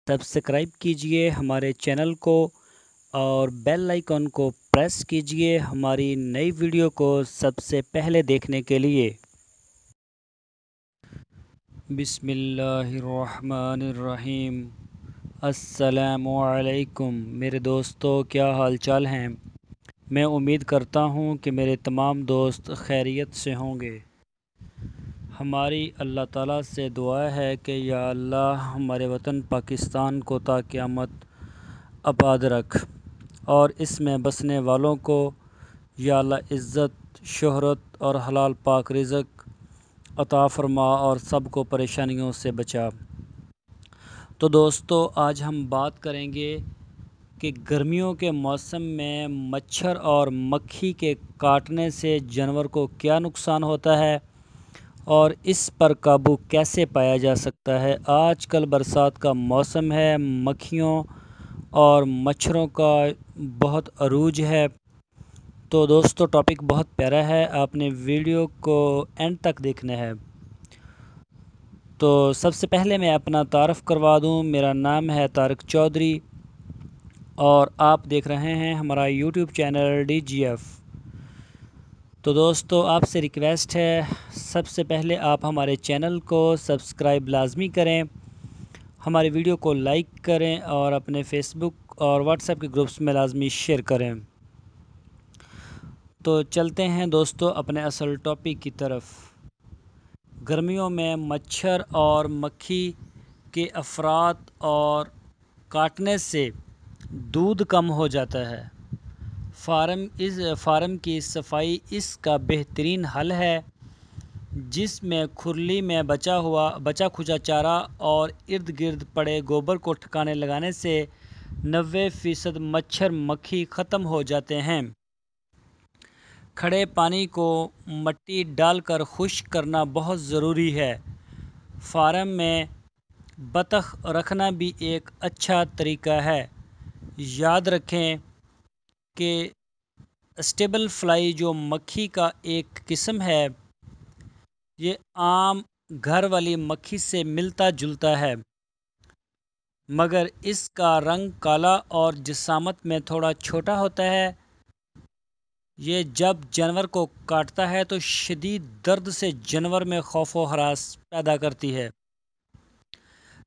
Subscribe कीजिए हमारे channel को और बेल आइकन को प्रेस कीजिए हमारी नई वीडियो को सबसे पहले देखने के लिए। बिस्मिल्लाहिर्रहमानिर्रहीम। अस्सलामुअलैकुम मेरे दोस्तों, क्या हाल चाल हैं। मैं उम्मीद करता हूँ कि मेरे तमाम दोस्त खैरियत से होंगे। हमारी अल्लाह ताला से दुआ है कि या अल्लाह हमारे वतन पाकिस्तान को ता क़यामत आबाद रख और इसमें बसने वालों को या अल्लाह इज़्ज़त, शोहरत और हलाल पाक रिज़्क़ अता फ़रमा और सब को परेशानियों से बचा। तो दोस्तों, आज हम बात करेंगे कि गर्मियों के मौसम में मच्छर और मक्खी के काटने से जानवर को क्या नुकसान होता है और इस पर काबू कैसे पाया जा सकता है। आजकल बरसात का मौसम है, मक्खियों और मच्छरों का बहुत अरूज है। तो दोस्तों, टॉपिक बहुत प्यारा है, आपने वीडियो को एंड तक देखना है। तो सबसे पहले मैं अपना तारफ़ करवा दूं। मेरा नाम है तारिक चौधरी और आप देख रहे हैं हमारा यूट्यूब चैनल DGF। तो दोस्तों, आपसे रिक्वेस्ट है, सबसे पहले आप हमारे चैनल को सब्सक्राइब लाजमी करें, हमारी वीडियो को लाइक करें और अपने फेसबुक और व्हाट्सएप के ग्रुप्स में लाजमी शेयर करें। तो चलते हैं दोस्तों अपने असल टॉपिक की तरफ। गर्मियों में मच्छर और मक्खी के अफरात और काटने से दूध कम हो जाता है। फार्म की सफाई इसका बेहतरीन हल है, जिसमें खुरली में बचा खुचा चारा और इर्द गिर्द पड़े गोबर को ठिकाने लगाने से 90% मच्छर मक्खी ख़त्म हो जाते हैं। खड़े पानी को मिट्टी डालकर खुश्क करना बहुत ज़रूरी है। फार्म में बतख रखना भी एक अच्छा तरीका है। याद रखें कि स्टेबल फ्लाई जो मक्खी का एक किस्म है, ये आम घर वाली मक्खी से मिलता जुलता है, मगर इसका रंग काला और जिसामत में थोड़ा छोटा होता है। ये जब जानवर को काटता है तो शदीद दर्द से जानवर में खौफ व हरास पैदा करती है।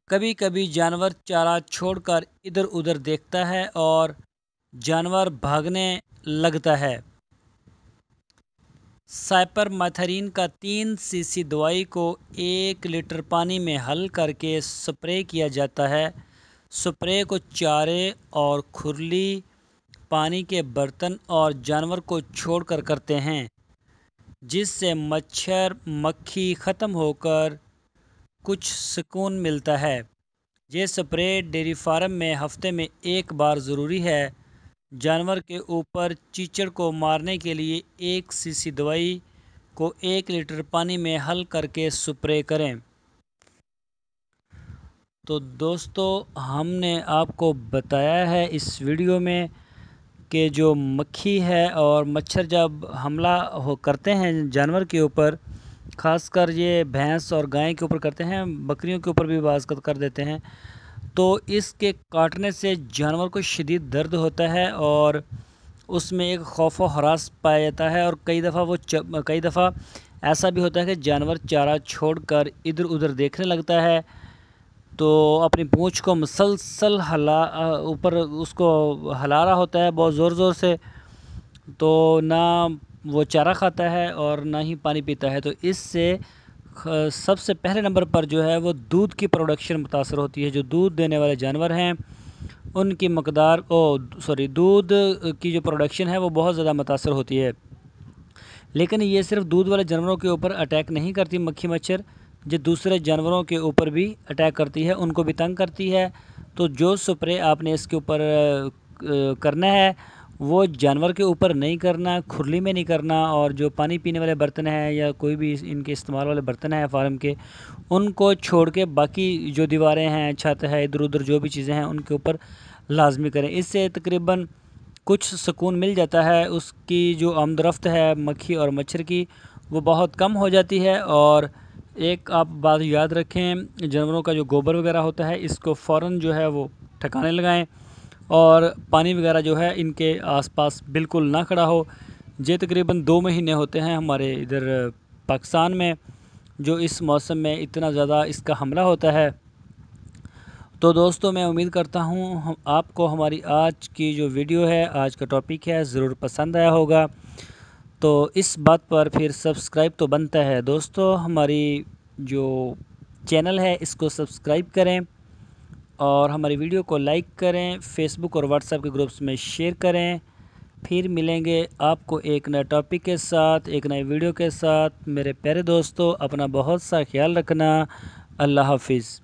कभी कभी जानवर चारा छोड़कर इधर उधर देखता है और जानवर भागने लगता है। साइपरमेथ्रिन का 3 सीसी दवाई को 1 लीटर पानी में हल करके स्प्रे किया जाता है। स्प्रे को चारे और खुरली, पानी के बर्तन और जानवर को छोड़कर करते हैं, जिससे मच्छर मक्खी ख़त्म होकर कुछ सुकून मिलता है। ये स्प्रे डेयरी फार्म में हफ्ते में 1 बार ज़रूरी है। जानवर के ऊपर चीचड़ को मारने के लिए 1 सीसी दवाई को 1 लीटर पानी में हल करके स्प्रे करें। तो दोस्तों, हमने आपको बताया है इस वीडियो में कि जो मक्खी है और मच्छर जब हमला करते हैं जानवर के ऊपर, ख़ासकर ये भैंस और गाय के ऊपर करते हैं, बकरियों के ऊपर भी बाज़ कर देते हैं, तो इसके काटने से जानवर को शदीद दर्द होता है और उसमें एक खौफ व हरास पाया जाता है। और कई दफ़ा ऐसा भी होता है कि जानवर चारा छोड़कर इधर उधर देखने लगता है, तो अपनी पूँछ को मुसलसल ऊपर उसको हिला रहा होता है बहुत ज़ोर ज़ोर से। तो ना वो चारा खाता है और ना ही पानी पीता है। तो इससे सबसे पहले नंबर पर जो है वो दूध की प्रोडक्शन मुतासर होती है। जो दूध देने वाले जानवर हैं उनकी दूध की जो प्रोडक्शन है वो बहुत ज़्यादा मुतासर होती है। लेकिन ये सिर्फ दूध वाले जानवरों के ऊपर अटैक नहीं करती मक्खी मच्छर, जो दूसरे जानवरों के ऊपर भी अटैक करती है, उनको भी तंग करती है। तो जो स्प्रे आपने इसके ऊपर करना है वो जानवर के ऊपर नहीं करना, खुरली में नहीं करना, और जो पानी पीने वाले बर्तन हैं या कोई भी इनके इस्तेमाल वाले बर्तन हैं फार्म के, उनको छोड़ के बाकी जो दीवारें हैं, छत है, इधर उधर जो भी चीज़ें हैं उनके ऊपर लाजमी करें। इससे तकरीबन कुछ सुकून मिल जाता है। उसकी जो आमदरफ्त है मक्खी और मच्छर की, वो बहुत कम हो जाती है और ایک آپ بات یاد رکھیں، جانوروں کا جو گوبر وغیرہ ہوتا ہے اس کو فوراً جو ہے وہ ٹھکانے لگائیں، اور پانی وغیرہ جو ہے ان کے آس پاس بالکل نہ کھڑا ہو۔ یہ تقریباً 2 مہینے ہوتے ہیں ہمارے ادھر پاکستان میں جو اس موسم میں اتنا زیادہ اس کا حملہ ہوتا ہے۔ تو دوستو میں امید کرتا ہوں آپ کو ہماری آج کی جو ویڈیو ہے، آج کا ٹاپک ہے، ضرور پسند آیا ہوگا۔ تو اس بات پر پھر سبسکرائب تو بنتا ہے دوستو، ہماری جو چینل ہے اس کو سبسکرائب کریں اور ہماری ویڈیو کو لائک کریں، فیس بک اور واٹس ایپ کے گروپس میں شیئر کریں۔ پھر ملیں گے آپ کو ایک نئے ٹاپک کے ساتھ، ایک نئے ویڈیو کے ساتھ۔ میرے پیارے دوستو، اپنا بہت سا خیال رکھنا۔ اللہ حافظ۔